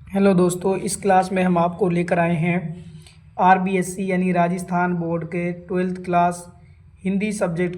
Hello दोस्तों, इस class में हम आपको लेकर आए हैं आरबीएससी यानी राजस्थान बोर्ड के ट्वेल्थ क्लास हिंदी सब्जेक्ट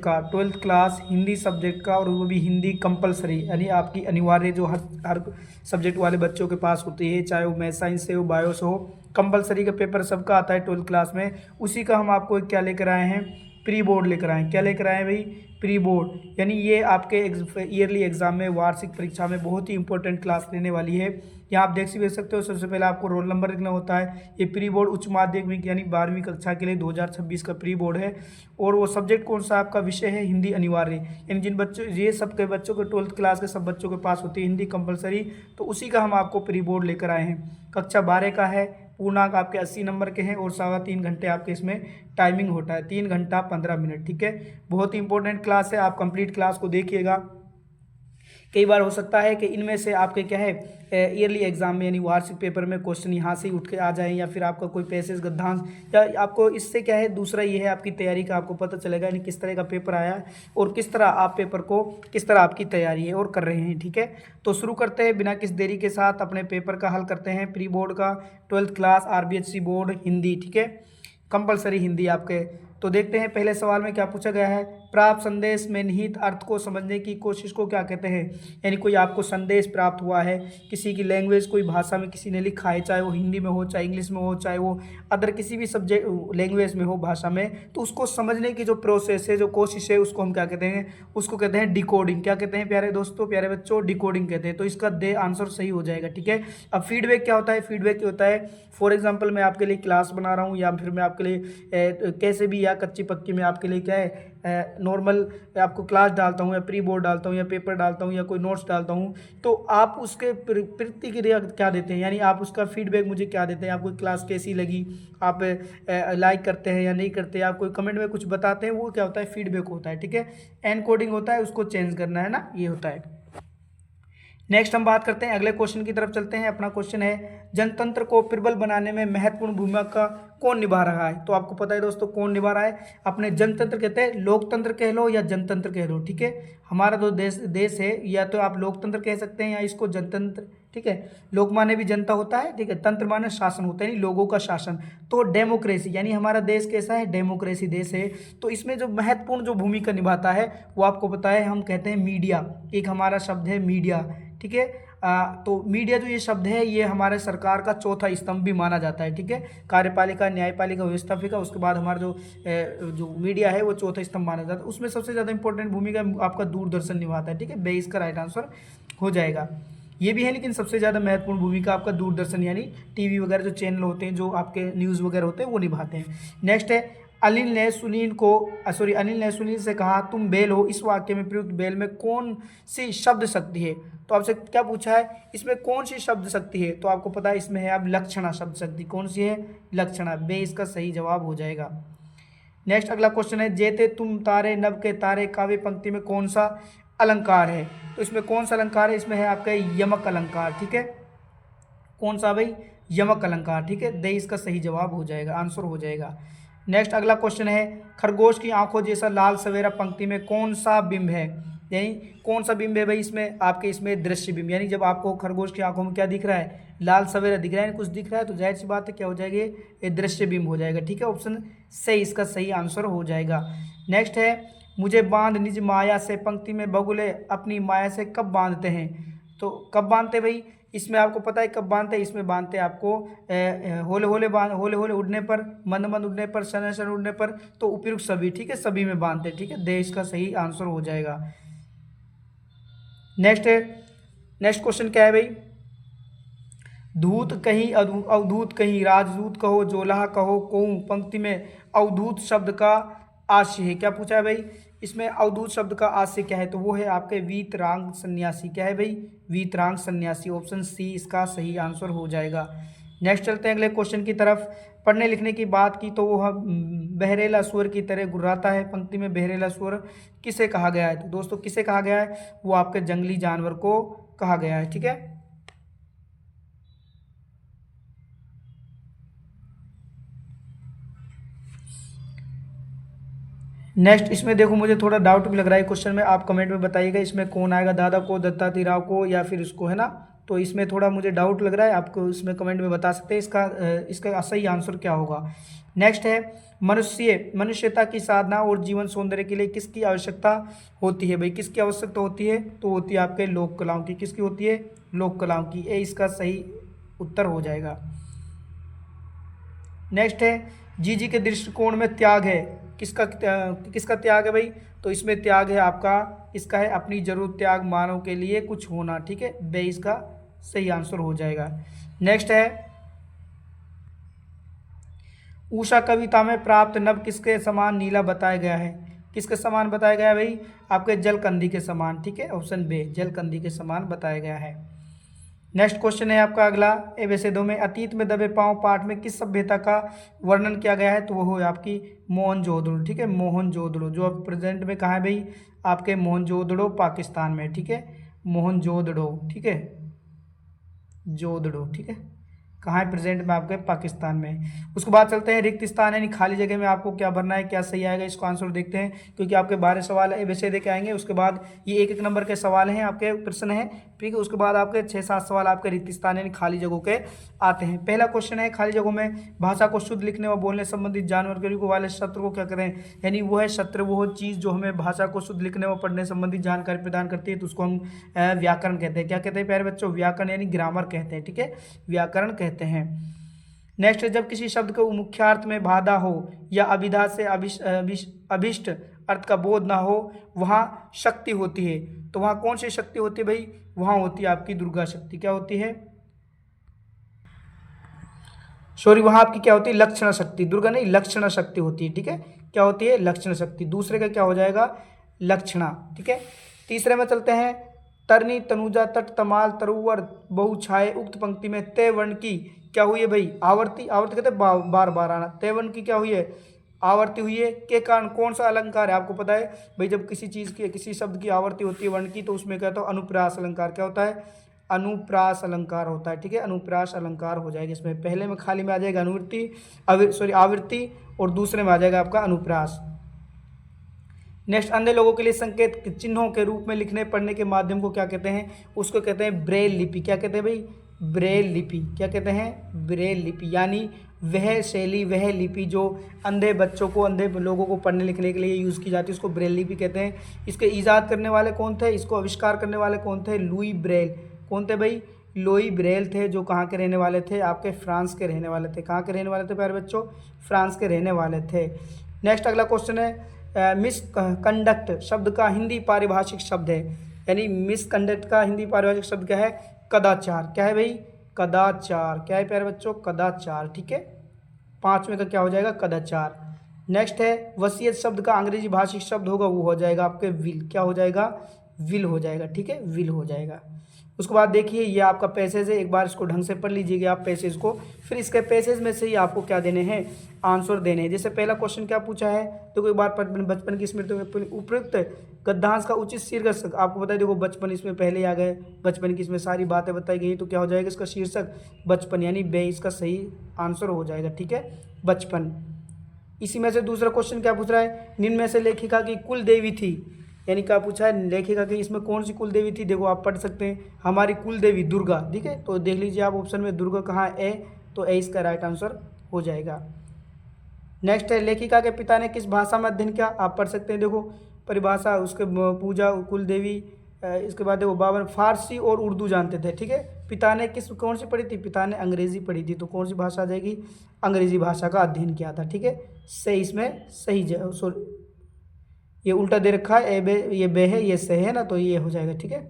का और वो भी हिंदी कंपलसरी यानी आपकी अनिवार्य जो हर सब्जेक्ट वाले बच्चों के पास होती है, चाहे वो मैथ साइंस से हो, बायो से हो। कंपलसरी का पेपर सबका आता है ट्वेल्थ क्लास में। उसी का हम आपको क्या लेकर आए हैं, प्री बोर्ड लेकर आए हैं। क्या लेकर आए हैं भाई? Pre board. यानी ये आपके ईयरली एग्जाम में, वार्षिक परीक्षा में बहुत ही इंपॉर्टेंट क्लास लेने वाली है। यहाँ आप देख सकते हो, सबसे पहले आपको रोल नंबर लिखना होता है। ये प्री बोर्ड उच्च माध्यमिक यानी 12वीं कक्षा के लिए 2026 का प्री बोर्ड है। और वो सब्जेक्ट कौन सा आपका विषय है? हिंदी अनिवार्य। यानी जिन बच्चों, ये सबके बच्चों के ट्वेल्थ क्लास के सब बच्चों के पास होती है हिंदी कंपलसरी, तो उसी का हम आपको प्री बोर्ड लेकर आए हैं। कक्षा 12 का है, पूर्णांक आपके 80 नंबर के हैं और 3.25 घंटे आपके इसमें टाइमिंग होता है, 3 घंटा 15 मिनट। ठीक है, बहुत ही इंपॉर्टेंट क्लास है, आप कंप्लीट क्लास को देखिएगा। कई बार हो सकता है कि इनमें से आपके क्या है, ईयरली एग्जाम में यानी वार्षिक पेपर में क्वेश्चन यहाँ से ही उठ के आ जाए, या फिर आपका कोई पैसेज गद्यांश, या आपको इससे क्या है, दूसरा ये है आपकी तैयारी का आपको पता चलेगा यानी किस तरह का पेपर आया है और किस तरह आप पेपर को, किस तरह आपकी तैयारी है और कर रहे हैं। ठीक है, तो शुरू करते हैं बिना किस देरी के साथ, अपने पेपर का हल करते हैं। प्री बोर्ड का twelfth class RBSC board Hindi. ठीक है, कंपलसरी हिंदी आपके। तो देखते हैं पहले सवाल में क्या पूछा गया है। प्राप्त संदेश में निहित अर्थ को समझने की कोशिश को क्या कहते हैं? यानी कोई आपको संदेश प्राप्त हुआ है, किसी की लैंग्वेज, कोई भाषा में किसी ने लिखा है, चाहे वो हिंदी में हो, चाहे इंग्लिश में हो, चाहे वो अदर किसी भी सब्जेक्ट लैंग्वेज में हो, भाषा में, तो उसको समझने की जो प्रोसेस है, जो कोशिश है, उसको हम क्या कहते हैं? उसको कहते हैं डिकोडिंग। क्या कहते हैं प्यारे दोस्तों, प्यारे बच्चों? डिकोडिंग कहते हैं। तो इसका दे आंसर सही हो जाएगा। ठीक है, अब फीडबैक क्या होता है? फीडबैक क्या होता है? फॉर एग्जाम्पल मैं आपके लिए क्लास बना रहा हूँ, या फिर मैं आपके लिए कैसे भी, या कच्ची पक्की में आपके लिए क्या है, नॉर्मल आपको क्लास डालता हूँ, या प्री बोर्ड डालता हूँ, या पेपर डालता हूँ, या कोई नोट्स डालता हूँ, तो आप उसके प्रतिक्रिया क्या देते हैं, यानी आप उसका फीडबैक मुझे क्या देते हैं? आपको क्लास कैसी लगी, आप लाइक करते हैं या नहीं करते, आप कोई कमेंट में कुछ बताते हैं, वो क्या होता है? फीडबैक होता है। ठीक है, एनकोडिंग होता है, उसको चेंज करना है ना, ये होता है। नेक्स्ट हम बात करते हैं, अगले क्वेश्चन की तरफ चलते हैं। अपना क्वेश्चन है, जनतंत्र को प्रबल बनाने में महत्वपूर्ण भूमिका कौन निभा रहा है? तो आपको पता है दोस्तों कौन निभा रहा है? अपने जनतंत्र कहते हैं, लोकतंत्र कह लो या जनतंत्र कह लो। ठीक है, हमारा जो देश है, या तो आप लोकतंत्र कह सकते हैं या इसको जनतंत्र। ठीक है, लोक माने भी जनता होता है, ठीक है, तंत्र माने शासन होता है, यानी लोगों का शासन। तो डेमोक्रेसी, यानी हमारा देश कैसा है? डेमोक्रेसी देश है। तो इसमें जो महत्वपूर्ण जो भूमिका निभाता है वो आपको पता है, हम कहते हैं मीडिया। एक हमारा शब्द है मीडिया। ठीक है, तो मीडिया जो ये शब्द है, ये हमारे सरकार का चौथा स्तंभ भी माना जाता है। ठीक है, कार्यपालिका, न्यायपालिका, व्यवस्थापिका, उसके बाद हमारा जो मीडिया है वो चौथा स्तंभ माना जाता है। उसमें सबसे ज़्यादा इंपॉर्टेंट भूमिका आपका दूरदर्शन निभाता है। ठीक है, बे इसका राइट आंसर हो जाएगा। ये भी है, लेकिन सबसे ज़्यादा महत्वपूर्ण भूमिका आपका दूरदर्शन यानी टीवी वगैरह जो चैनल होते हैं, जो आपके न्यूज़ वगैरह होते हैं, वो निभाते हैं। नेक्स्ट है, अनिल ने सुनील से कहा तुम बेल हो। इस वाक्य में प्रयुक्त बेल में कौन सी शब्द शक्ति है? तो आपसे क्या पूछा है, इसमें कौन सी शब्द शक्ति है? तो आपको पता है इसमें है अब लक्षणा शब्द शक्ति। कौन सी है? लक्षणा। बे इसका सही जवाब हो जाएगा। नेक्स्ट अगला क्वेश्चन है, जेते तुम तारे नभ के तारे काव्य पंक्ति में कौन सा अलंकार है? तो इसमें कौन सा अलंकार है? इसमें है आपका यमक अलंकार। ठीक है, कौन सा भाई? यमक अलंकार। ठीक है, दे इसका सही जवाब हो जाएगा, आंसर हो जाएगा। नेक्स्ट अगला क्वेश्चन है, खरगोश की आंखों जैसा लाल सवेरा पंक्ति में कौन सा बिंब है? यानी कौन सा बिंब है भाई? इसमें आपके इसमें दृश्य बिंब, यानी जब आपको खरगोश की आंखों में क्या दिख रहा है? लाल सवेरा दिख रहा है, कुछ दिख रहा है, तो जाहिर सी बात है क्या हो जाएगी? ये दृश्य बिंब हो जाएगा। ठीक है, ऑप्शन सही इसका सही आंसर हो जाएगा। नेक्स्ट है, मुझे बांध निज माया से पंक्ति में बगुले अपनी माया से कब बांधते हैं? तो कब बांधते भाई? इसमें आपको पता है कब बांधते हैं? इसमें बांधते हैं आपको होले होले उड़ने पर, मंद मंद उड़ने पर, शन शन उड़ने पर, तो उपयुक्त सभी। ठीक है, सभी में बांधते हैं। ठीक है, देश का सही आंसर हो जाएगा। नेक्स्ट है, नेक्स्ट क्वेश्चन क्या है भाई? धूत कहीं अवधूत कहीं, राजदूत कहो, जोलाह कहो, कोऊ पंक्ति में अवधूत शब्द का आशय है। क्या पूछा है भाई? इसमें अवधूत शब्द का आशय क्या है? तो वो है आपके वीतराग सन्यासी। क्या है भाई? वीतराग सन्यासी। ऑप्शन सी इसका सही आंसर हो जाएगा। नेक्स्ट चलते हैं अगले क्वेश्चन की तरफ। पढ़ने लिखने की बात की तो वो बहरेला सुअर की तरह गुर्राता है। पंक्ति में बहरेला सुअर किसे कहा गया है? तो दोस्तों किसे कहा गया है? वो आपके जंगली जानवर को कहा गया है। ठीक है, नेक्स्ट इसमें देखो, मुझे थोड़ा डाउट भी लग रहा है क्वेश्चन में, आप कमेंट में बताइएगा इसमें कौन आएगा, दादा को, दत्तात्रेय राव को, या फिर उसको, है ना, तो इसमें थोड़ा मुझे डाउट लग रहा है, आपको इसमें कमेंट में बता सकते हैं इसका सही आंसर क्या होगा। नेक्स्ट है मनुष्यता की साधना और जीवन सौंदर्य के लिए किसकी आवश्यकता होती है भाई, किसकी आवश्यकता होती है, तो होती है आपके लोक कलाओं की। किसकी होती है, लोक कलाओं की। ये इसका सही उत्तर हो जाएगा। नेक्स्ट है जी के दृष्टिकोण में त्याग है, किसका त्याग है भाई, तो इसमें त्याग है आपका, इसका है अपनी जरूरत त्याग मानव के लिए कुछ होना, ठीक है, बे इसका सही आंसर हो जाएगा। नेक्स्ट है उषा कविता में प्राप्त नभ किसके समान नीला बताया गया है, किसके समान बताया गया है भाई, आपके जलकंदी के समान, ठीक है, ऑप्शन बे जलकंदी के समान बताया गया है। नेक्स्ट क्वेश्चन है आपका अगला, ए वैसे दो में अतीत में दबे पांव पाठ में किस सभ्यता का वर्णन किया गया है, तो वो है आपकी मोहनजोदड़ो, ठीक है, मोहनजोदड़ो, जो अब प्रेजेंट में कहाँ है भाई, आपके मोहनजोदड़ो पाकिस्तान में, ठीक है, मोहनजोदड़ो, ठीक है, जोदड़ो, ठीक है, कहाँ है प्रेजेंट में, आपके पाकिस्तान में। उसके बाद चलते हैं रिक्त स्थान यानी खाली जगह में आपको क्या भरना है, क्या सही आएगा, इसको आंसर देखते हैं, क्योंकि आपके 12 सवाल वैसे देके आएंगे। उसके बाद ये एक एक नंबर के सवाल हैं, आपके प्रश्न हैं, ठीक है। उसके बाद आपके 6-7 सवाल आपके रिक्त स्थान यानी खाली जगहों के आते हैं। पहला क्वेश्चन है खाली जगहों में भाषा को शुद्ध लिखने व बोलने संबंधित जानकारी वाले शस्त्र को क्या करें, यानी वो है शस्त्र, वो चीज़ जो हमें भाषा को शुद्ध लिखने व पढ़ने संबंधित जानकारी प्रदान करती है, तो उसको हम व्याकरण कहते हैं। क्या कहते हैं प्यारे बच्चों, व्याकरण यानी ग्रामर कहते हैं, ठीक है, व्याकरण कहते हैं। नेक्स्ट, जब किसी शब्द को मुख्यार्थ में बाधा हो या अभिधा से अभिष्ट अर्थ का बोध ना हो, वहाँ शक्ति होती है, तो वहाँ कौन सी शक्ति होती है भाई, वहाँ होती है आपकी दुर्गा शक्ति। क्या होती है, सॉरी, वहाँ आपकी क्या होती है, लक्षण शक्ति, दुर्गा नहीं लक्षण शक्ति होती है, ठीक है, क्या होती है, लक्षण शक्ति। दूसरे का क्या हो जाएगा, लक्षणा, ठीक है। तीसरे में चलते हैं, तरनी तनुजा तट तमाल तरुवर बहु छाए उक्त पंक्ति में तय वर्ण की क्या हुई है भाई, आवर्ती, आवर्ती कहते हैं बार बार आना, तय वर्ण की क्या हुई है, आवर्ती हुई है, के कारण कौन सा अलंकार है, आपको पता है भाई, जब किसी चीज़ की किसी शब्द की आवर्ती होती है वर्ण की, तो उसमें क्या होता है, अनुप्रास अलंकार, क्या होता है, अनुप्रास अलंकार होता है, ठीक है, अनुप्रास अलंकार हो जाएगा। इसमें पहले में खाली में आ जाएगा अनुवृत्ति आवृत्ति, और दूसरे में आ जाएगा आपका अनुप्रास। नेक्स्ट, अंधे लोगों के लिए संकेत चिन्हों के रूप में लिखने पढ़ने के माध्यम को क्या कहते हैं, उसको कहते हैं ब्रेल लिपि। क्या कहते हैं भाई, ब्रेल लिपि। क्या कहते हैं, ब्रेल लिपि, यानी वह शैली, वह लिपि जो अंधे बच्चों को, अंधे लोगों को पढ़ने लिखने के लिए यूज़ की जाती है, उसको ब्रेल लिपि कहते हैं। इसके ईजाद करने वाले कौन थे, इसको आविष्कार करने वाले कौन थे, लुई ब्रेल। कौन थे भाई, लुई ब्रेल थे, जो कहाँ के रहने वाले थे, आपके फ्रांस के रहने वाले थे। कहाँ के रहने वाले थे प्यारे बच्चों, फ्रांस के रहने वाले थे। नेक्स्ट अगला क्वेश्चन है, मिसकंडक्ट शब्द का हिंदी पारिभाषिक शब्द है, यानी मिसकंडक्ट का हिंदी पारिभाषिक शब्द क्या है, कदाचार। क्या है भाई, कदाचार। क्या है प्यारे बच्चों, कदाचार, ठीक है, 5वें का क्या हो जाएगा, कदाचार। नेक्स्ट है, वसीयत शब्द का अंग्रेजी भाषिक शब्द होगा, वो हो जाएगा आपके विल। क्या हो जाएगा, विल हो जाएगा, ठीक है, विल हो जाएगा। उसके बाद देखिए, ये आपका पैसेज है, एक बार इसको ढंग से पढ़ लीजिएगा आप पैसेज को, फिर इसके पैसेज में से ही आपको क्या देने हैं, आंसर देने हैं। जैसे पहला क्वेश्चन क्या पूछा है, तो कोई बात बचपन की स्मृति में उपयुक्त गद्यांश का उचित शीर्षक, आपको बताइए, देखो बचपन इसमें पहले आ गए, बचपन की इसमें सारी बातें बताई गई, तो क्या हो जाएगा इसका शीर्षक, बचपन, यानी बे इसका सही आंसर हो जाएगा, ठीक है, बचपन। इसी में से दूसरा क्वेश्चन क्या पूछ रहा है, निम्न में से लेखिका की कुल देवी थी, यानी क्या पूछा है, लेखिका की इसमें कौन सी कुल देवी थी, देखो आप पढ़ सकते हैं, हमारी कुल देवी दुर्गा, ठीक है, तो देख लीजिए आप ऑप्शन में दुर्गा कहाँ है, तो ए इसका राइट आंसर हो जाएगा। नेक्स्ट है, लेखिका के पिता ने किस भाषा में अध्ययन किया, आप पढ़ सकते हैं, देखो परिभाषा, उसके पूजा कुल देवी, इसके बाद देखो बाबर, फारसी और उर्दू जानते थे, ठीक है। पिता ने कौन सी पढ़ी थी, पिता ने अंग्रेजी पढ़ी थी, तो कौन सी भाषा आ जाएगी, अंग्रेजी भाषा का अध्ययन किया था, ठीक है, सही, इसमें सही, ये उल्टा दे रखा है, ये बे है, ये से है ना, तो ये हो जाएगा, ठीक है।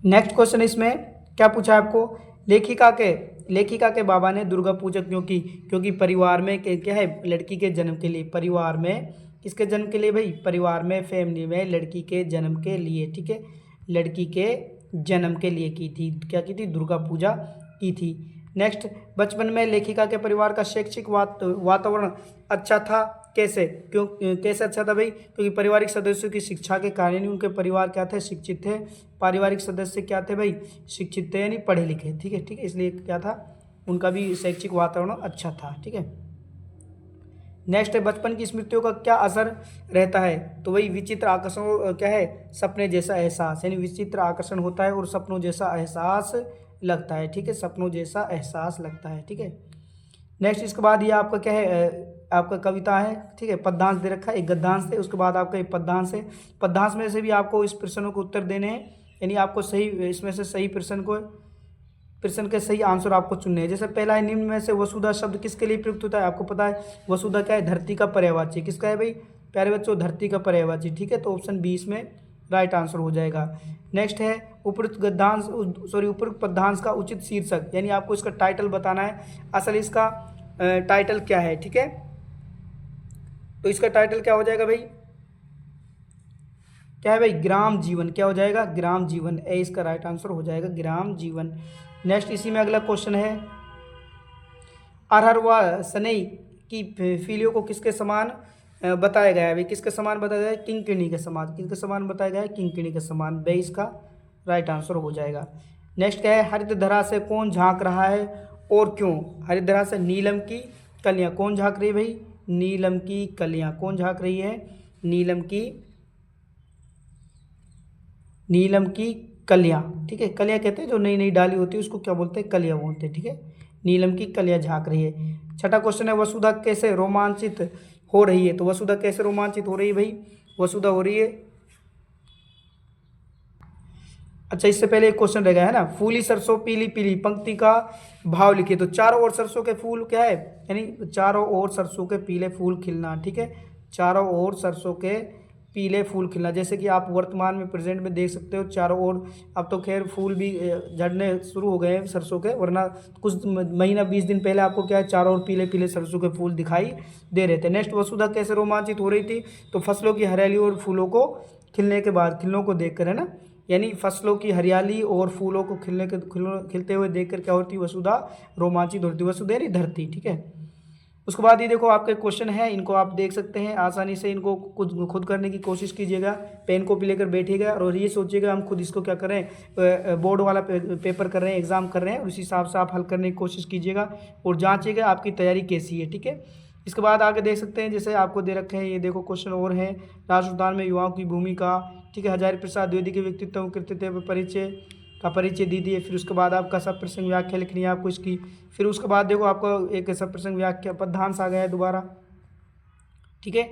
नेक्स्ट क्वेश्चन, इसमें क्या पूछा है आपको, लेखिका के बाबा ने दुर्गा पूजा क्यों की, क्योंकि परिवार में क्या है, लड़की के जन्म के लिए, परिवार में किसके जन्म के लिए भाई, परिवार में, फैमिली में लड़की के जन्म के लिए, ठीक है, लड़की के जन्म के लिए की थी, क्या की थी, दुर्गा पूजा की थी। नेक्स्ट, बचपन में लेखिका के परिवार का शैक्षिक वातावरण अच्छा था, कैसे, क्यों, कैसे अच्छा था भाई, क्योंकि पारिवारिक सदस्यों की शिक्षा के कारण ही उनके परिवार क्या थे, शिक्षित थे, पारिवारिक सदस्य क्या थे भाई, शिक्षित थे, यानी पढ़े लिखे, ठीक है, ठीक है, इसलिए क्या था, उनका भी शैक्षिक वातावरण अच्छा था, ठीक है। नेक्स्ट है बचपन की स्मृतियों का क्या असर रहता है, तो वही विचित्र आकर्षण क्या है, सपने जैसा एहसास, यानी विचित्र आकर्षण होता है और सपनों जैसा एहसास लगता है। ठीक है, सपनों जैसा एहसास लगता है। ठीक है, नेक्स्ट इसके बाद ये आपका क्या है, आपका कविता है। ठीक है, पद्यांश दे रखा है, एक गद्यांश है, उसके बाद आपका एक पद्यांश है। पद्यांश में से भी आपको इस प्रश्नों को उत्तर देने हैं, यानी आपको सही इसमें से सही प्रश्न के सही आंसर आपको चुनने हैं। जैसे पहला है, निम्न में से वसुधा शब्द किसके लिए प्रयुक्त होता है, आपको पता है वसुधा क्या है, धरती का पर्यायवाची। किसका है भाई प्यारे बच्चों, धरती का पर्यायवाची। ठीक है, तो ऑप्शन 20 में राइट आंसर हो जाएगा। नेक्स्ट है उपयुक्त उपयुक्त पद्यांश का उचित शीर्षक, यानी आपको इसका टाइटल बताना है, असल इसका टाइटल क्या है। ठीक है, तो इसका टाइटल क्या हो जाएगा भाई, क्या है भाई, ग्राम जीवन। क्या हो जाएगा, ग्राम जीवन। ए इसका राइट आंसर हो जाएगा, ग्राम जीवन। नेक्स्ट इसी में अगला क्वेश्चन है, अरहर व सनई की फीलियों को किसके समान बताया गया है भाई, किसके समान बताया गया है, किंकिणी के समान। किसके समान बताया गया है, किंकिणी के समान। बे इसका राइट आंसर हो जाएगा। नेक्स्ट क्या है, हरित धरा से कौन झांक रहा है और क्यों, हरित धरा से नीलम की कलियां। कौन झांक रही है भाई, नीलम की कलियां। कौन झांक रही है, नीलम की कलियां। ठीक है, कलियां कहते हैं जो नई नई डाली होती है उसको क्या बोलते हैं, कलियां बोलते हैं। ठीक है, नीलम की कलियां झांक रही है। छठा क्वेश्चन है, वसुधा कैसे रोमांचित हो रही है, तो वसुधा कैसे रोमांचित हो रही है भाई, वसुधा हो रही है, अच्छा इससे पहले एक क्वेश्चन रह गया है ना, फूली सरसों पीली पीली पंक्ति का भाव लिखिए। तो चारों ओर सरसों के फूल क्या है, यानी चारों ओर सरसों के पीले फूल खिलना। ठीक है, चारों ओर सरसों के पीले फूल खिलना, जैसे कि आप वर्तमान में प्रेजेंट में देख सकते हो चारों ओर। अब तो खैर फूल भी झड़ने शुरू हो गए हैं सरसों के, वरना कुछ महीना 20 दिन पहले आपको क्या है, चारों ओर पीले पीले सरसों के फूल दिखाई दे रहे थे। नेक्स्ट, वसुधा कैसे रोमांचित हो रही थी, तो फसलों की हरियाली और फूलों को खिलने के बाद, खिलनों को देखकर, है ना, यानी फसलों की हरियाली और फूलों को खिलते हुए देखकर क्या होती, वसुधा रोमांचित होती। वसुधा यानी धरती। ठीक है, उसके बाद ये देखो आपके क्वेश्चन है, इनको आप देख सकते हैं आसानी से, इनको खुद करने की कोशिश कीजिएगा। पेन कॉपी लेकर बैठिएगा और ये सोचिएगा हम खुद इसको क्या करें, बोर्ड वाला पेपर कर रहे हैं, एग्जाम कर रहे हैं, उस हिसाब से आप हल करने की कोशिश कीजिएगा और जांचिएगा आपकी तैयारी कैसी है। ठीक है, इसके बाद आगे देख सकते हैं, जैसे आपको दे रखे हैं, ये देखो क्वेश्चन और है, राष्ट्र उद्यान में युवाओं की भूमिका। ठीक है, हजारी प्रसाद द्विवेदी के व्यक्तित्व कृतित्व परिचय दीजिए। फिर उसके बाद आपका सब प्रसंग व्याख्या लिखनी है आपको इसकी। फिर उसके बाद देखो आपको एक सब प्रसंग व्याख्या पद्यांश आ गया है दोबारा। ठीक है,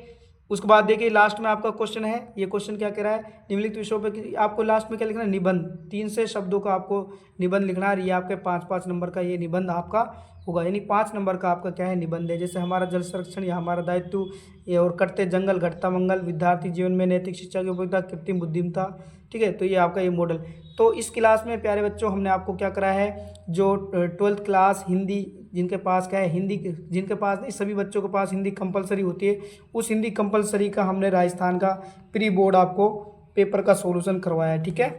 उसके बाद देखिए लास्ट में आपका क्वेश्चन है, ये क्वेश्चन क्या कह रहा है, निम्नलिखित विषयों पर आपको लास्ट में क्या लिखना है, निबंध। 3 से शब्दों का आपको निबंध लिखना है। ये आपके 5-5 नंबर का ये निबंध आपका होगा, यानी 5 नंबर का आपका क्या है, निबंध है। जैसे हमारा जल संरक्षण या हमारा दायित्व, ये और कटते जंगल घटता मंगल, विद्यार्थी जीवन में नैतिक शिक्षा की उपयोगिता, कृत्रिम बुद्धिमत्ता। ठीक है, तो ये आपका ये मॉडल। तो इस क्लास में प्यारे बच्चों हमने आपको क्या कराया है, जो 12th क्लास हिंदी जिनके पास क्या है, हिंदी जिनके पास नहीं, सभी बच्चों के पास हिंदी कंपलसरी होती है, उस हिंदी कंपलसरी का हमने राजस्थान का प्री बोर्ड आपको पेपर का सॉल्यूशन करवाया है। ठीक है,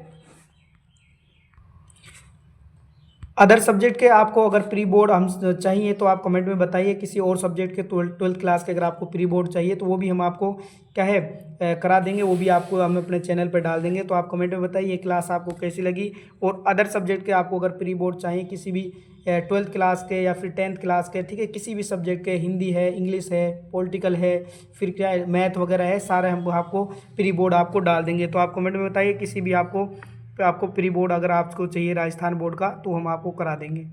अदर सब्जेक्ट के आपको अगर प्री बोर्ड हम चाहिए तो आप कमेंट में बताइए, किसी और सब्जेक्ट के 12th क्लास के अगर आपको प्री बोर्ड चाहिए तो वो भी हम आपको क्या है करा देंगे, वो भी आपको हम अपने चैनल पर डाल देंगे। तो आप कमेंट में बताइए ये क्लास आपको कैसी लगी, और अदर सब्जेक्ट के आपको अगर प्री बोर्ड चाहिए किसी भी 12th क्लास के या फिर 10th क्लास के, ठीक है, किसी भी सब्जेक्ट के, हिंदी है, इंग्लिश है, पॉलिटिकल है, फिर क्या है मैथ वगैरह है, सारे हम आपको प्री बोर्ड आपको डाल देंगे। तो आप कमेंट में बताइए किसी भी आपको प्री बोर्ड अगर आपको चाहिए राजस्थान बोर्ड का, तो हम आपको करा देंगे।